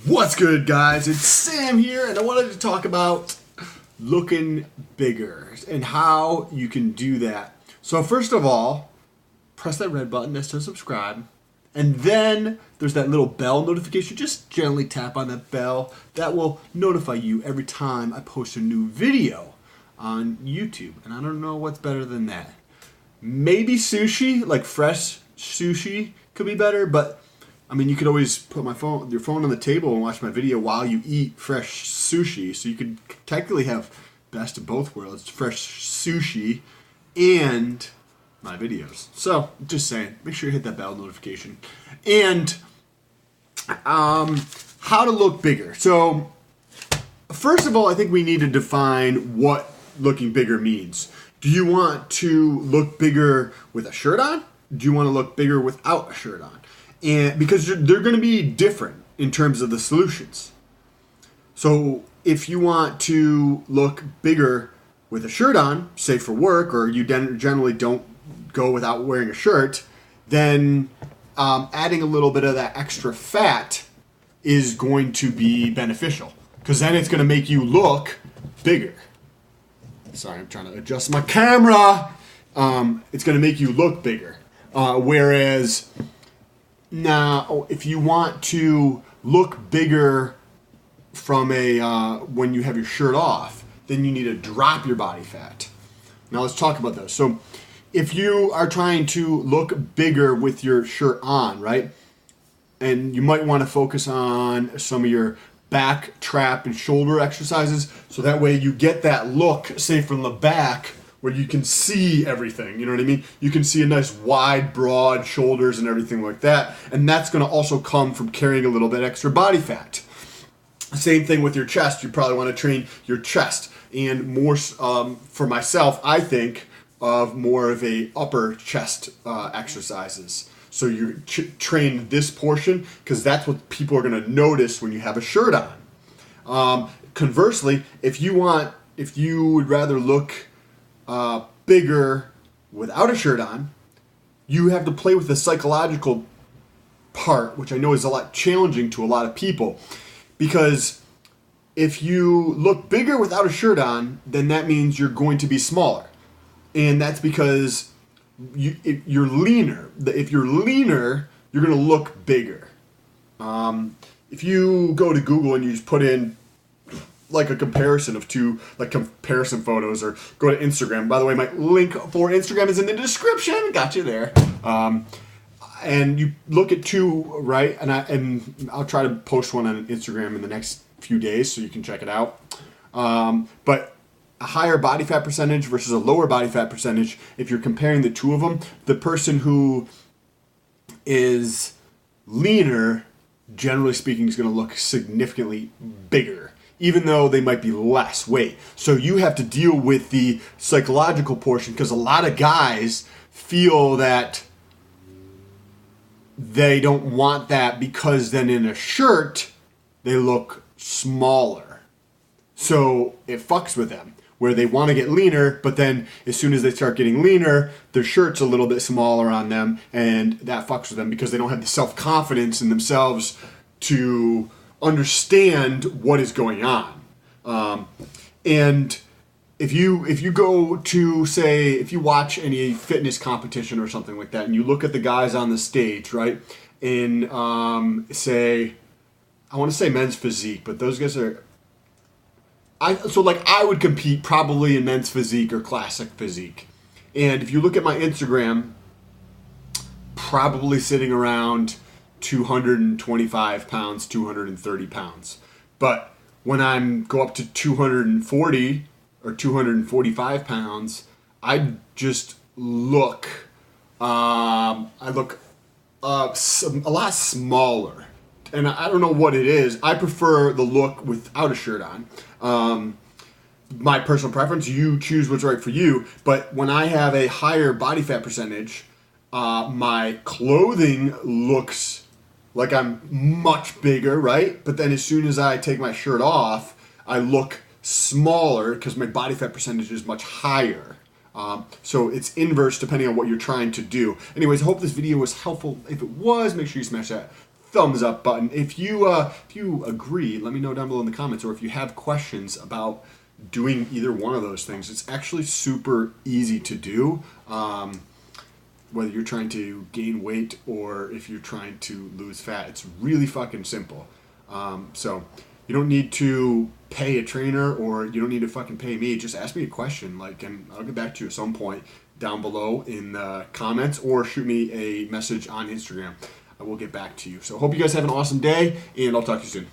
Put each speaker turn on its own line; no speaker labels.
What's good, guys? It's Sam here, and I wanted to talk about looking bigger and how you can do that. So first of all, press that red button that says subscribe, and then there's that little bell notification. Just gently tap on that bell. That will notify you every time I post a new video on YouTube, and I don't know what's better than that. Maybe sushi, like fresh sushi, could be better, but I mean, you could always put your phone on the table and watch my video while you eat fresh sushi. So you could technically have best of both worlds, fresh sushi and my videos. So just saying, make sure you hit that bell notification. And how to look bigger. So first of all, I think we need to define what looking bigger means. Do you want to look bigger with a shirt on? Do you want to look bigger without a shirt on? And because they're going to be different in terms of the solutions. So if you want to look bigger with a shirt on, say for work, or you generally don't go without wearing a shirt, then adding a little bit of that extra fat is going to be beneficial. Because then it's going to make you look bigger. Sorry, I'm trying to adjust my camera. It's going to make you look bigger. Whereas now, if you want to look bigger from when you have your shirt off, then you need to drop your body fat. Now let's talk about those. So if you are trying to look bigger with your shirt on, right? And you might want to focus on some of your back, trap, and shoulder exercises. So that way you get that look, say from the back, where you can see everything, you know what I mean? You can see a nice wide, broad shoulders and everything like that. And that's gonna also come from carrying a little bit extra body fat. Same thing with your chest. You probably wanna train your chest. And more, for myself, I think of more of a upper chest exercises. So you train this portion, because that's what people are gonna notice when you have a shirt on. Conversely, if you would rather look bigger without a shirt on, you have to play with the psychological part, which I know is a lot challenging to a lot of people. Because if you look bigger without a shirt on, then that means you're going to be smaller. And that's because you're leaner. If you're leaner, you're going to look bigger. If you go to Google and you just put in like a comparison of two, like comparison photos, or go to Instagram. By the way, my link for Instagram is in the description. Got you there. And you look at two, right? And I'll try to post one on Instagram in the next few days so you can check it out. But a higher body fat percentage versus a lower body fat percentage, if you're comparing the two of them, the person who is leaner, generally speaking, is going to look significantly bigger, even though they might be less weight. So you have to deal with the psychological portion, because a lot of guys feel that they don't want that, because then in a shirt, they look smaller. So it fucks with them, where they want to get leaner, but then as soon as they start getting leaner, their shirt's a little bit smaller on them, and that fucks with them because they don't have the self-confidence in themselves to understand what is going on. And if you go to, say, if you watch any fitness competition or something like that, and you look at the guys on the stage, right, in say, I want to say men's physique, but those guys are, I would compete probably in men's physique or classic physique. And if you look at my Instagram, probably sitting around 225 pounds, 230 pounds. But when I go up to 240 or 245 pounds, I just look, a lot smaller. And I don't know what it is. I prefer the look without a shirt on. My personal preference, you choose what's right for you. But when I have a higher body fat percentage, my clothing looks like I'm much bigger, right? But then as soon as I take my shirt off, I look smaller because my body fat percentage is much higher. So it's inverse depending on what you're trying to do. Anyways, I hope this video was helpful. If it was, make sure you smash that thumbs up button. If you agree, let me know down below in the comments, or if you have questions about doing either one of those things. It's actually super easy to do. Whether you're trying to gain weight or if you're trying to lose fat, it's really fucking simple. So you don't need to pay a trainer, or you don't need to fucking pay me. Just ask me a question, and I'll get back to you at some point down below in the comments, or shoot me a message on Instagram. I will get back to you. So hope you guys have an awesome day, and I'll talk to you soon.